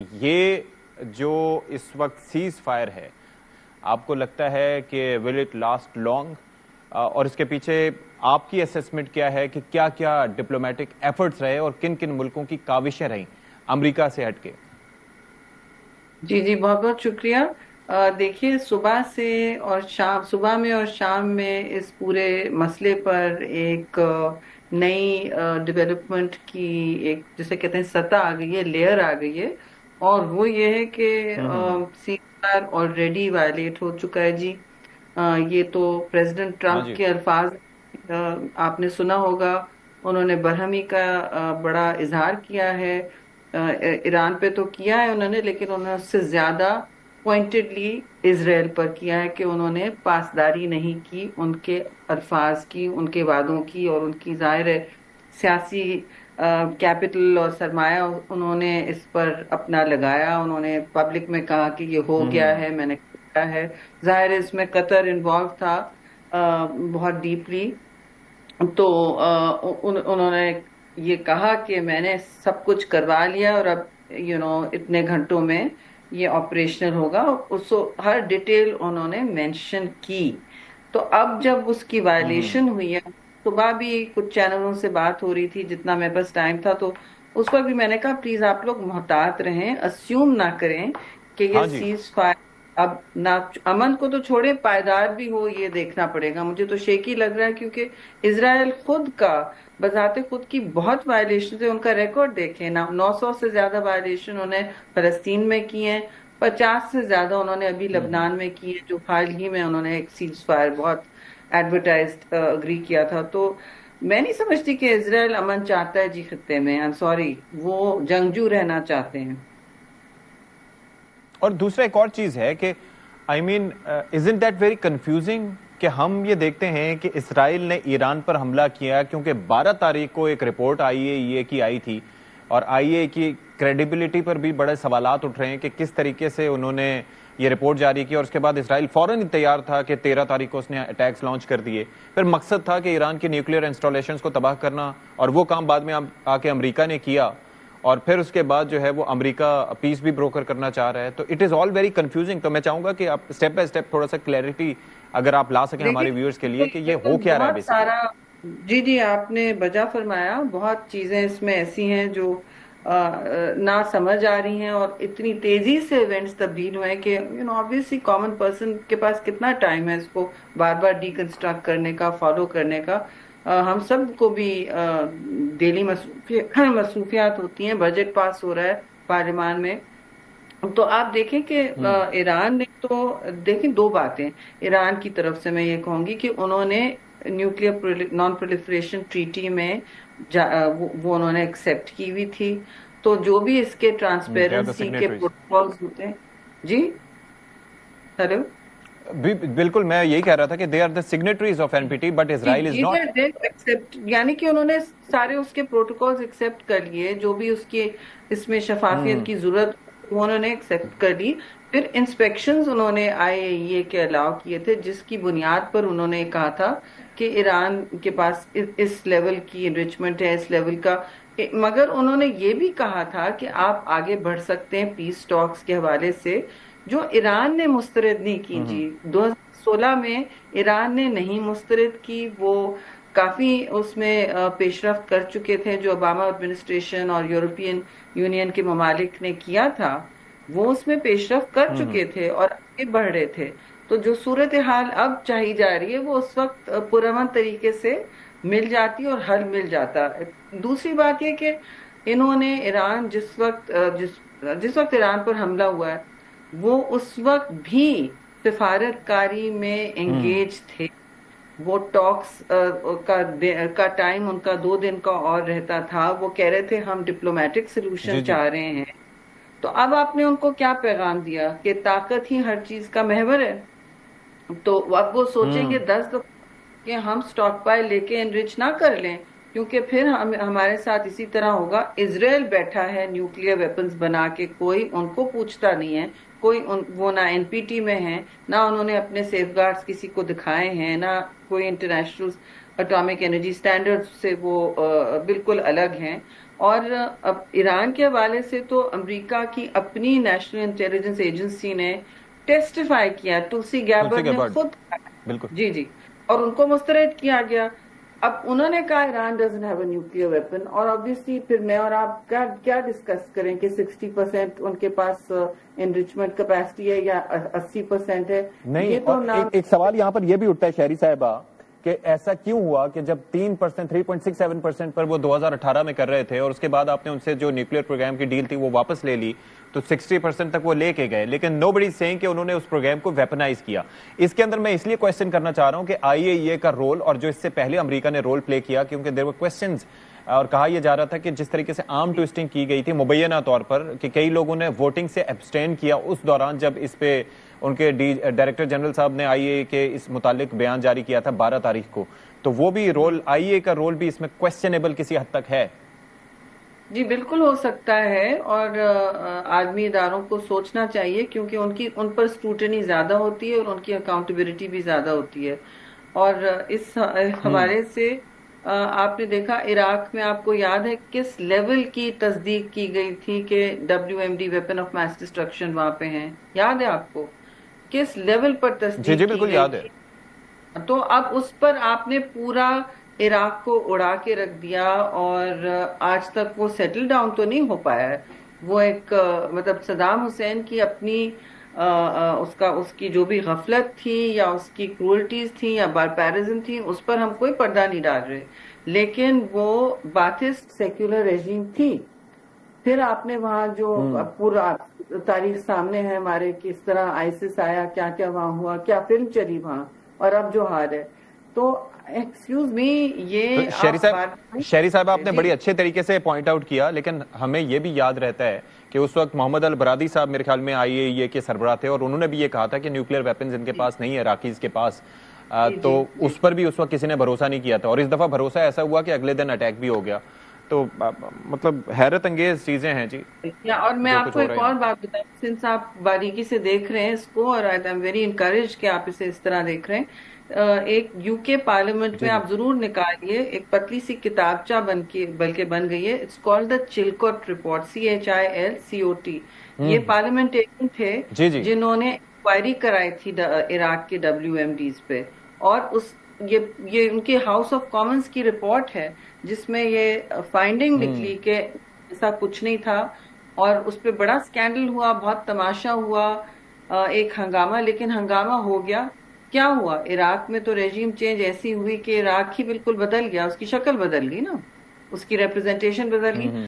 یہ جو اس وقت سیز فائر ہے، آپ کو لگتا ہے کہ ول اٹ لاسٹ لانگ؟ اور اس کے پیچھے آپ کی اسیسمنٹ کیا ہے کہ کیا کیا ڈپلومیٹک ایفرٹس رہے اور کن کن ملکوں کی کاوشیں رہیں امریکہ سے ہٹ کے؟ جی بہت بہت شکریہ۔ دیکھیے، صبح سے اور شام، صبح میں اور شام میں اس پورے مسئلے پر ایک نئی ڈیولپمنٹ کی ایک جسے کہتے ہیں سطح آ گئی ہے، لیئر آ گئی ہے، اور وہ یہ ہے کہ سیز فائر آلریڈی وائلیٹ ہو چکا ہے جی۔ یہ تو پریزیڈنٹ ہاں ٹرمپ جی، کے الفاظ آپ نے سنا ہوگا۔ انہوں نے برہمی کا بڑا اظہار کیا ہے۔ ایران پہ تو کیا ہے انہوں نے، لیکن انہوں نے اس سے زیادہ پوائنٹڈلی اسرائیل پر کیا ہے کہ انہوں نے پاسداری نہیں کی ان کے الفاظ کی، ان کے وعدوں کی، اور ان کی ظاہر ہے سیاسی کیپٹل اور سرمایہ انہوں نے اس پر اپنا لگایا۔ انہوں نے پبلک میں کہا کہ یہ ہو گیا ہے، میں نے کیا ہے۔ ظاہر ہے اس میں قطر انوالو تھا بہت ڈیپلی۔ تو انہوں نے یہ کہا کہ میں نے سب کچھ کروا لیا اور اب اتنے گھنٹوں میں یہ آپریشنل ہوگا۔ اس ہر ڈیٹیل انہوں نے مینشن کی۔ تو اب جب اس کی وائلیشن ہوئی ہے، صبح بھی کچھ چینلوں سے بات ہو رہی تھی، جتنا میرے پاس ٹائم تھا تو اس وقت بھی میں نے کہا پلیز آپ لوگ محتاط رہیں، اسیوم نہ کریں کہ یہ ہاں جی، سیز فائر اب نہ امن کو تو چھوڑے، پائیدار بھی ہو یہ دیکھنا پڑے گا۔ مجھے تو شیکی لگ رہا ہے کیونکہ اسرائیل خود کا بذات خود کی بہت وائلیشن ہے۔ ان کا ریکارڈ دیکھیں نا، 900 سے زیادہ وائلیشن انہوں نے فلسطین میں کی ہیں، 50 سے زیادہ انہوں نے ابھی لبنان میں کی ہے، جو حال ہی میں انہوں نے ایک سیز فائر بہت ایڈورٹائزڈ اگری کیا تھا۔ تو میں نہیں سمجھتی کہ اسرائیل امن چاہتا ہے جی خطے میں، I'm sorry، وہ جنگجو رہنا چاہتے ہیں۔ اور دوسرا ایک اور چیز ہے کہ آئی مین isn't that very confusing کہ ہم یہ دیکھتے ہیں کہ اسرائیل نے ایران پر حملہ کیا کیونکہ 12 تاریخ کو ایک رپورٹ IAEA کی آئی تھی، اور IAEA کی کریڈیبلٹی پر بھی بڑے سوالات اٹھ رہے ہیں کہ کس طریقے سے انہوں نے یہ رپورٹ جاری کی، اور اس کے بعد اسرائیل فوراً تیار تھا کہ 13 تاریخ کو اس نے اٹیکس لانچ کر دیے۔ پھر مقصد تھا کہ ایران کی نیوکلیئر انسٹالیشنز کو تباہ کرنا، اور وہ کام بعد میں آ کے امریکہ نے کیا، اور پھر اس کے بعد جو ہے وہ امریکہ پیس بھی بروکر کرنا چاہ رہا ہے۔ تو it is all very confusing. تو میں چاہوں گا کہ آپ اسٹیپ بائی اسٹیپ تھوڑا سا کلیئرٹی اگر آپ لا سکیں ہمارے دیکھیے ویورز کے لیے کہ یہ بالکل ہو کیا رہا ہے بہت بیسیکلی۔ سارا، جی آپ نے بجا فرمایا، بہت چیزیں اس میں ایسی ہیں جو نہ سمجھ آ رہی ہیں، اور اتنی تیزی سے ایونٹس تبدیل ہوئے ہیں کہ obviously کامن پرسن کے پاس کتنا ٹائم ہے اس کو بار بار ڈی کنسٹرکٹ کرنے کا، فالو کرنے کا۔ ہم سب کو بھی ڈیلی مصروفیات ہوتی ہیں، بجٹ پاس ہو رہا ہے پارلیمان میں۔ تو آپ دیکھیں کہ ایران نے تو، دیکھیں دو باتیں ایران کی طرف سے میں یہ کہوں گی کہ انہوں نے نیوکلیئر نان پرولیفریشن ٹریٹی میں وہ انہوں نے ایکسپٹ کی ہوئی تھی۔ تو جو بھی اس کے دے آر دا ٹرانسپیرنسی کے سگنیٹریز۔ پروٹوکالز ہوتے ہیں، جی ہیلو، بالکل میں یہی کہہ رہا تھا کہ they are the signatories of NPT but جی اسرائیل از جی ناٹ۔ ایکسپٹ، یعنی کہ انہوں نے سارے اس کے پروٹوکالز ایکسپٹ کر لیے، جو بھی اس کے اس میں شفافیت کی ضرورت وہ انہوں نے ایکسپٹ کر لی۔ پھر انسپیکشنز انہوں نے IAEA کے الاؤ کیے تھے، جس کی بنیاد پر انہوں نے کہا تھا کہ ایران کے پاس اس لیول کی انریچمنٹ ہے، اس لیول کا۔ مگر انہوں نے یہ بھی کہا تھا کہ آپ آگے بڑھ سکتے ہیں پیس ٹاکس کے حوالے سے، جو ایران نے مسترد نہیں کی جی۔ 2016 میں ایران نے نہیں مسترد کی، وہ کافی اس میں پیش رفت کر چکے تھے، جو اوباما ایڈمنسٹریشن اور یورپین یونین کے ممالک نے کیا تھا، وہ اس میں پیش رفت کر چکے تھے اور آگے بڑھ رہے تھے۔ تو جو صورتحال اب چاہی جا رہی ہے وہ اس وقت پرامن طریقے سے مل جاتی اور حل مل جاتا۔ دوسری بات یہ کہ انہوں نے ایران جس وقت ایران پر حملہ ہوا ہے، وہ اس وقت بھی سفارت کاری میں انگیج تھے۔ وہ ٹاکس کا ٹائم ان کا 2 دن کا اور رہتا تھا۔ وہ کہہ رہے تھے ہم ڈپلومیٹک جی سلوشن جی، چاہ رہے ہیں۔ تو اب آپ نے ان کو کیا پیغام دیا کہ طاقت ہی ہر چیز کا محور ہے؟ تو اب وہ سوچیں گے 10 دفعہ کہ ہم سٹاک پائل لے کے انرچ نہ کر لیں، کیونکہ پھر ہمارے ساتھ اسی طرح ہوگا۔ اسرائیل بیٹھا ہے نیوکلیئر ویپنز بنا کے، کوئی ان کو پوچھتا نہیں ہے، کوئی وہ نہ NPT میں ہیں، نہ انہوں نے اپنے سیف گارڈز کسی کو دکھائے ہیں، نہ کوئی انٹرنیشنل اٹامک انرجی سٹینڈرڈ سے وہ بالکل الگ ہیں۔ اور اب ایران کے حوالے سے تو امریکہ کی اپنی نیشنل انٹیلیجنس ایجنسی نے ٹیسٹیفائی کیا، تلسی تلسی گیبر نے گیبارڈ، خود بالکل. جی جی، اور ان کو مسترد کیا گیا. اب انہوں نے کہا Iran doesn't have a nuclear weapon, اور obviously پھر میں اور آپ کیا ڈسکس کریں کہ 60% ان کے پاس انریچمنٹ کیپیسٹی ہے یا 80% ہے. نہیں، یہ اور تو نام ایک سوال یہاں پر یہ بھی اٹھتا ہے شہری صاحبہ کہ ایسا کیوں ہوا کہ جب 3%، 3.67% پر وہ 2018 میں کر رہے تھے اور اس کے بعد آپ نے ان سے جو نیوکلیئر پروگرام کی ڈیل تھی وہ واپس لے لی تو 60% تک وہ لے کے گئے، لیکن نو بڈی سیئنگ کہ انہوں نے اس پروگرام کو ویپنائز کیا. اس کے اندر میں اس لیے کوشچن کرنا چاہ رہا ہوں کہ IAEA کا رول اور جو اس سے پہلے امریکہ نے رول پلے کیا، کیونکہ دیر ور کوشچنز اور کہا یہ جا رہا تھا کہ جس طریقے سے آرم ٹوئسٹنگ کی گئی تھی مبینہ طور پر کہ کئی لوگوں نے ووٹنگ سے ایبسٹین کیا اس دوران جب اس پہ ان کے ڈائریکٹر جنرل صاحب نے IAEA کے اس متعلق بیان جاری کیا تھا 12 تاریخ کو، تو وہ بھی رول IAEA کا رول بھی اس میں کویسچنیبل کسی حد تک ہے. جی بالکل ہو سکتا ہے، اور عالمی اداروں کو سوچنا چاہیے کیونکہ ان پر اسکروٹنی زیادہ ہوتی ہے اور ان کی اکاؤنٹیبلٹی بھی زیادہ ہوتی ہے. اور اس حوالے سے آپ نے دیکھا عراق میں، آپ کو یاد ہے کس لیول کی تصدیق کی گئی تھی کہ WMD weapon of mass destruction وہاں پہ ہیں، یاد ہے آپ کو کس لیول پر جی جی تصدیق کی بالکل گئی یاد ہے. تھی؟ تو اب اس پر آپ نے پورا عراق کو اڑا کے رکھ دیا، اور آج تک وہ سیٹل ڈاؤن تو نہیں ہو پایا ہے. وہ ایک مطلب صدام حسین کی اپنی اس کی جو بھی غفلت تھی یا اس کی کرولٹیز تھیں یا باربیرزم تھی، اس پر ہم کوئی پردہ نہیں ڈال رہے، لیکن وہ باتھسٹ سیکولر ریجیم تھی. پھر آپ نے وہاں جو پورا تاریخ سامنے ہے ہمارے، کس طرح آئیسس آیا، کیا کیا وہاں ہوا، کیا فلم چلی وہاں، اور اب جو حال ہے. تو ایکسکیوز می، یہ شہری صاحب آپ نے جی بڑی اچھے طریقے سے پوائنٹ آؤٹ کیا، لیکن ہمیں یہ بھی یاد رہتا ہے کہ اس وقت محمد البرادی صاحب میرے خیال میں IAEA کے سربراہ تھے اور انہوں نے بھی یہ کہا تھا کہ نیوکلیئر ویپنز ان کے پاس نہیں ہے عراقیز کے پاس. تو اس پر بھی اس وقت کسی نے بھروسہ نہیں کیا تھا، اور اس دفعہ بھروسہ ایسا ہوا کہ اگلے دن اٹیک بھی ہو گیا. تو مطلب حیرت انگیز چیزیں ہیں جی اور میں جو آپ کچھ کو ہو ایک رہے ہیں. اور بات بتاؤں، سنس آپ باریکی سے دیکھ رہے ہیں اس کو، اور آئی ایم ویری انکریج کہ آپ اسے اس طرح دیکھ رہے ہیں. ایک UK پارلیمنٹ میں جی جی آپ ضرور نکالیے، ایک پتلی سی کتابچہ بلکہ بن گئی ہے، it's called the Chilcot report, CHILCOT. یہ پارلیمنٹیرین تھے جی جی جنہوں نے انکوائری کرائی تھی عراق کے WMDs پہ، اور یہ ان کے ہاؤس آف کامنس کی رپورٹ ہے جس میں یہ فائنڈنگ نکلی کہ ایسا کچھ نہیں تھا. اور اس پہ بڑا سکینڈل ہوا، بہت تماشا ہوا، ایک ہنگامہ، لیکن ہنگامہ ہو گیا. کیا ہوا عراق میں؟ تو ریجیم چینج ایسی ہوئی کہ عراق ہی بالکل بدل گیا، اس کی شکل بدل گئی نا، اس کی ریپرزنٹیشن بدل گئی.